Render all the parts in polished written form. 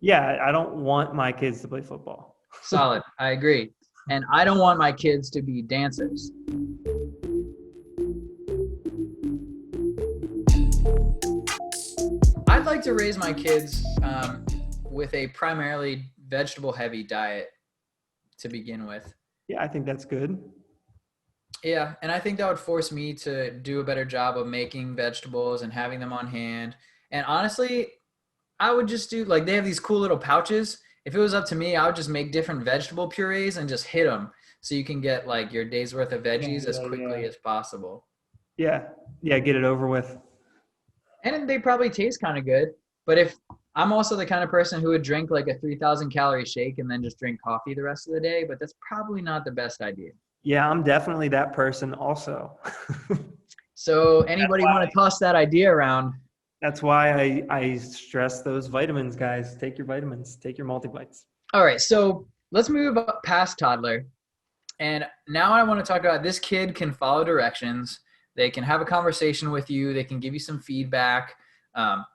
Yeah, I don't want my kids to play football. Solid. I agree. And I don't want my kids to be dancers. I'd like to raise my kids with a primarily vegetable heavy diet to begin with. Yeah, I think that's good. Yeah, and I think that would force me to do a better job of making vegetables and having them on hand. And honestly, I would just do like they have these cool little pouches. If it was up to me, I would just make different vegetable purees and just hit them so you can get like your day's worth of Yeah, veggies as yeah, quickly yeah. as possible. Yeah, yeah, get it over with. And they probably taste kind of good. But if I'm also the kind of person who would drink like a 3,000 calorie shake and then just drink coffee the rest of the day, but that's probably not the best idea. Yeah, I'm definitely that person also. So That's anybody want why to toss that idea around? that's why I stress those vitamins, guys. Take your vitamins, take your multivites. All right, so let's move up past toddler. And now I want to talk about this kid can follow directions. They can have a conversation with you. They can give you some feedback. Um,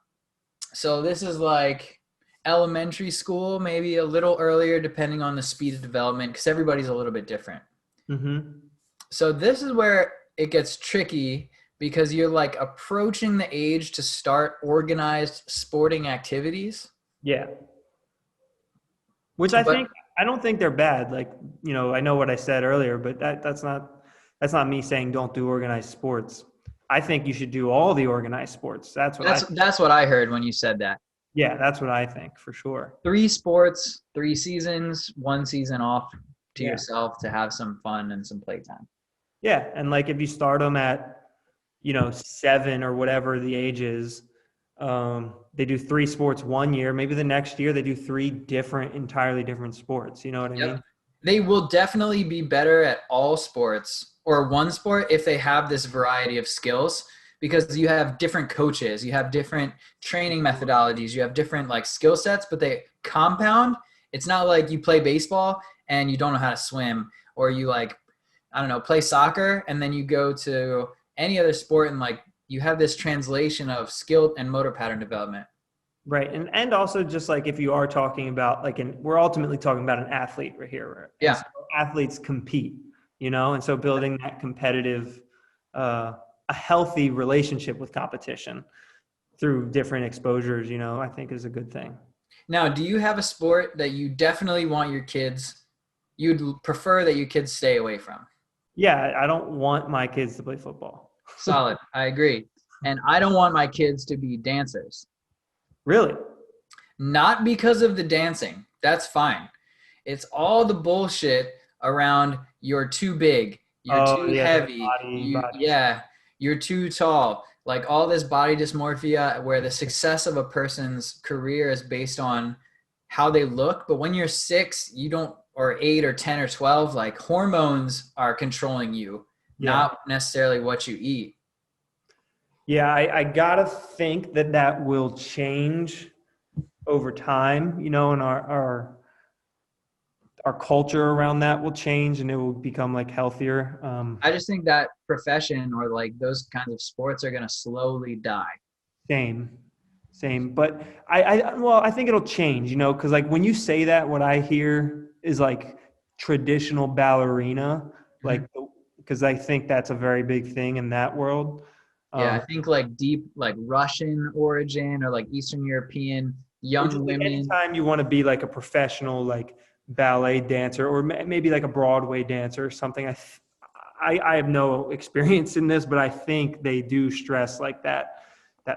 so this is like elementary school, maybe a little earlier, depending on the speed of development, because everybody's a little bit different. Mm-hmm. So this is where it gets tricky because you're like approaching the age to start organized sporting activities. Yeah. Which I But think I don't think they're bad. Like, I know what I said earlier, but that's not me saying don't do organized sports. I think you should do all the organized sports. That's what I that's what I heard when you said that. Yeah, that's what I think for sure. 3 sports, 3 seasons, 1 season off to Yeah. yourself to have some fun and some playtime. Yeah, and like if you start them at 7 or whatever the age is, they do 3 sports one year. Maybe the next year they do three entirely different sports. You know what I Yep. mean? They will definitely be better at all sports or one sport if they have this variety of skills because you have different coaches, you have different training methodologies, you have different like skill sets, but they compound. It's not like you play baseball and you don't know how to swim or you like, I don't know, play soccer and then you go to any other sport and like you have this translation of skill and motor pattern development. Right. And also just like if you are talking about we're ultimately talking about an athlete right here. Right? And Yeah. so athletes compete, and so building that competitive, a healthy relationship with competition through different exposures, I think is a good thing. Now, do you have a sport that you definitely want your kids, you'd prefer that your kids stay away from? Yeah, I don't want my kids to play football. Solid. I agree. And I don't want my kids to be dancers. Really? Not because of the dancing. That's fine. It's all the bullshit around you're too big, you're Oh too yeah, the heavy, body. you're too tall. Like all this body dysmorphia where the success of a person's career is based on how they look, but when you're 6, you don't or 8 or 10 or 12, like hormones are controlling you, Yeah. not necessarily what you eat. Yeah, I gotta think that will change over time, and our culture around that will change and it will become like healthier. I just think that profession or like those kinds of sports are going to slowly die. Same, same. But I think it'll change, because like when you say that, what I hear is like traditional ballerina, Mhm. like because I think that's a very big thing in that world. Yeah, I Um, think like deep, like Russian origin or like Eastern European or just young like women. anytime you want to be like a professional, like ballet dancer, or maybe like a Broadway dancer or something. I have no experience in this, but I think they do stress like that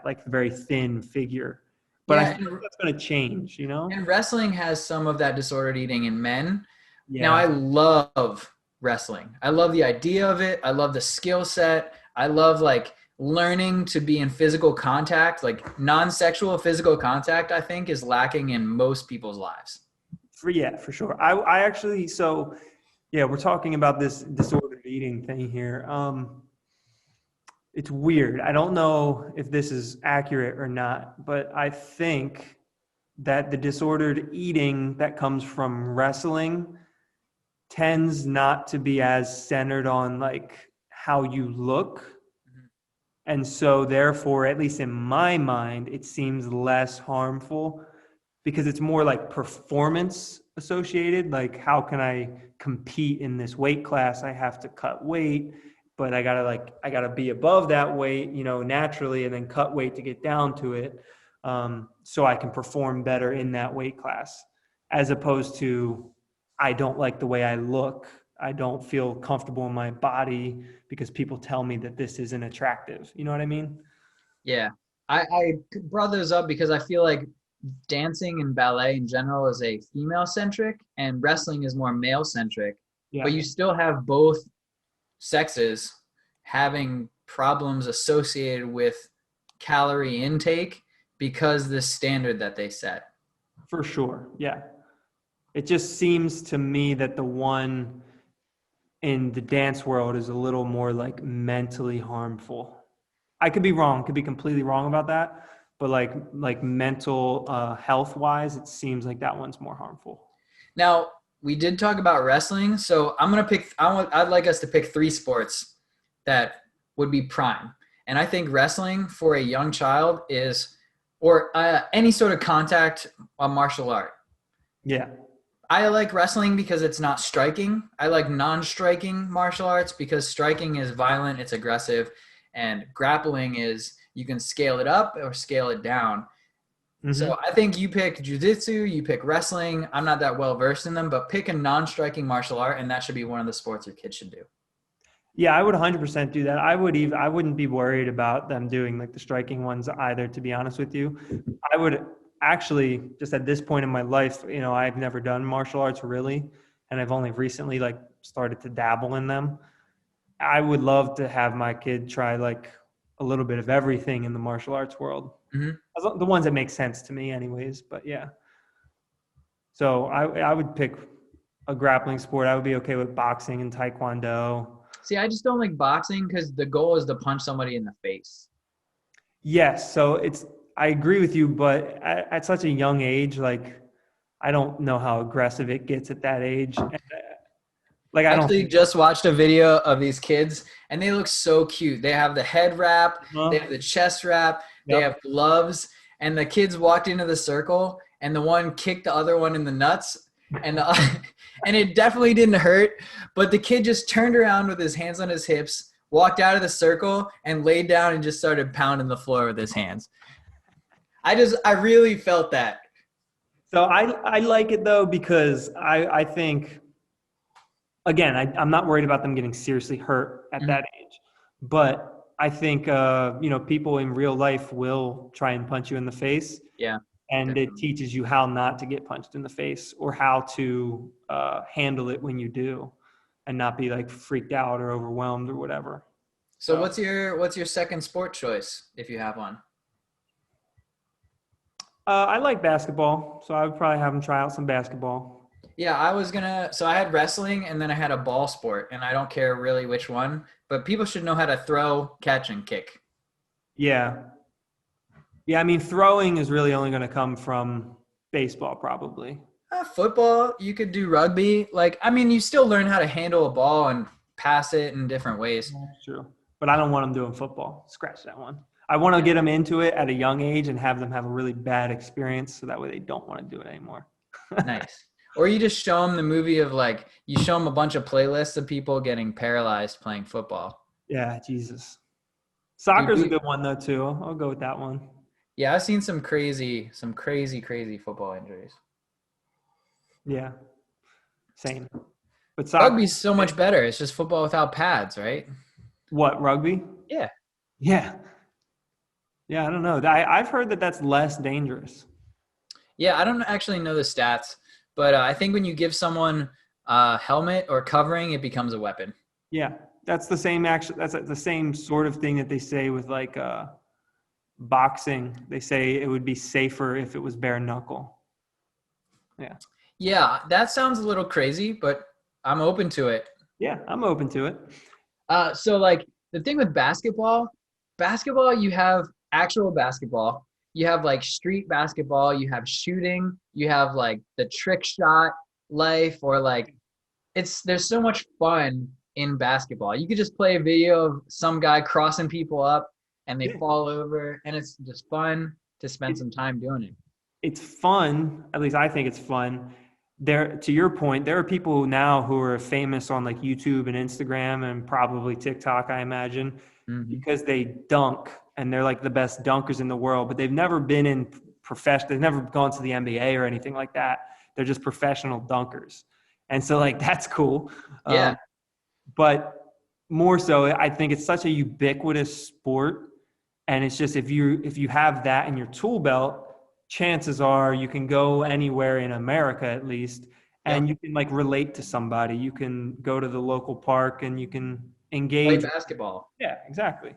like very thin figure. But I Yeah, think that's going to change. and wrestling has some of that disordered eating in men. Now, I Yeah. love wrestling. I love the idea of it. I love the skill set. I love like learning to be in physical contact, like non-sexual physical contact, I think is lacking in most people's lives. For sure. I actually, so yeah, we're talking about this disordered eating thing here. It's weird. I don't know if this is accurate or not, but I think that the disordered eating that comes from wrestling tends not to be as centered on like how you look. And so therefore, at least in my mind, it seems less harmful because it's more like performance associated. Like, how can I compete in this weight class? I have to cut weight, but I gotta be above that weight, naturally, and then cut weight to get down to it, so I can perform better in that weight class, as opposed to, I don't like the way I look. I don't feel comfortable in my body because people tell me that this isn't attractive. You know what I mean? Yeah. I brought those up because I feel like dancing and ballet in general is a female centric and wrestling is more male centric. Yeah. But you still have both sexes having problems associated with calorie intake because the standard that they set. For sure. Yeah. It just seems to me that the one in the dance world is a little more like mentally harmful. I could be wrong, could be completely wrong about that, but like mental health wise, it seems like that one's more harmful. Now, we did talk about wrestling, so I'd like us to pick 3 sports that would be prime. And I think wrestling for a young child is, or any sort of contact martial art. Yeah. I like wrestling because it's not striking. I like non-striking martial arts because striking is violent, it's aggressive, and grappling is you can scale it up or scale it down. Mm-hmm. So I think you pick jiu-jitsu, you pick wrestling. I'm not that well versed in them, but pick a non-striking martial art, and that should be one of the sports your kids should do. Yeah, I would 100% do that. I wouldn't be worried about them doing like the striking ones either, to be honest with you. I would actually, just at this point in my life, I've never done martial arts really, and I've only recently like started to dabble in them. I would love to have my kid try like a little bit of everything in the martial arts world. Mm-hmm. The ones that make sense to me anyways, but yeah. So I would pick a grappling sport. I would be okay with boxing and taekwondo. See, I just don't like boxing because the goal is to punch somebody in the face. Yes. So I agree with you, but at such a young age, like, I don't know how aggressive it gets at that age. Like, I actually just watched a video of these kids and they look so cute. They have the head wrap, they have the chest wrap, they have gloves, and the kids walked into the circle and the one kicked the other one in the nuts, and and it definitely didn't hurt, but the kid just turned around with his hands on his hips, walked out of the circle, and laid down and just started pounding the floor with his hands. I really felt that. So I like it though, because I think, again, I'm not worried about them getting seriously hurt at that age, but I think, people in real life will try and punch you in the face. Yeah. And definitely. It teaches you how not to get punched in the face, or how to handle it when you do, and not be like freaked out or overwhelmed or whatever. So what's your second sport choice if you have one? I like basketball, so I would probably have them try out some basketball. Yeah, so I had wrestling and then I had a ball sport, and I don't care really which one, but people should know how to throw, catch, and kick. Yeah. Yeah, I mean, throwing is really only going to come from baseball, probably. Football, you could do rugby. You still learn how to handle a ball and pass it in different ways. That's true. But I don't want them doing football. Scratch that one. I want to get them into it at a young age and have them have a really bad experience, so that way they don't want to do it anymore. Nice. Or you just show them the movie of you show them a bunch of playlists of people getting paralyzed playing football. Yeah, Jesus. Soccer's a good one though too. I'll go with that one. Yeah, I've seen some crazy football injuries. Yeah, same. But rugby's so much better. It's just football without pads, right? What, rugby? Yeah. Yeah. Yeah, I don't know. I've heard that that's less dangerous. Yeah, I don't actually know the stats, but I think when you give someone a helmet or covering, it becomes a weapon. Yeah, that's the same. Actually, that's the same sort of thing that they say with boxing. They say it would be safer if it was bare knuckle. Yeah. Yeah, that sounds a little crazy, but I'm open to it. Yeah, I'm open to it. So the thing with basketball, you have actual basketball, you have street basketball, you have shooting, you have the trick shot life, or there's so much fun in basketball. You could just play a video of some guy crossing people up and they fall over, and it's just fun to spend some time doing it. it's fun. At least I think it's fun. There, to your point, there are people now who are famous on like YouTube and Instagram and probably TikTok, I imagine, Hmm. because they dunk and they're like the best dunkers in the world, but they've never been in profession. They've never gone to the NBA or anything like that. They're just professional dunkers. And so like, that's cool. Yeah. But more so, I think it's such a ubiquitous sport, and it's just if you have that in your tool belt, chances are you can go anywhere in America at least, Yep. and you can like relate to somebody. You can go to the local park and you can Play engage. basketball. Yeah, exactly.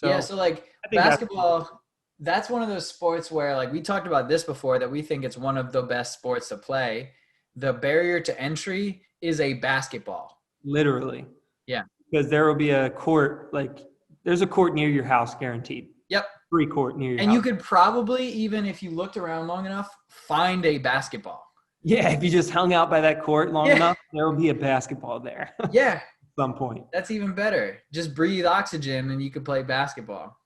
Yeah. So So like I think that's basketball, that's one of those sports where like we talked about this before that we think it's one of the best sports to play. The barrier to entry is a basketball. literally Yeah. because there will be a court, like there's a court near your house guaranteed. Yep. Free court near your And you house. could probably, even if you looked around long enough, find a basketball. Yeah, if you just hung out by that court long Yeah. enough, there will be a basketball there at Yeah. some point. That's even better. Just breathe oxygen and you could play basketball.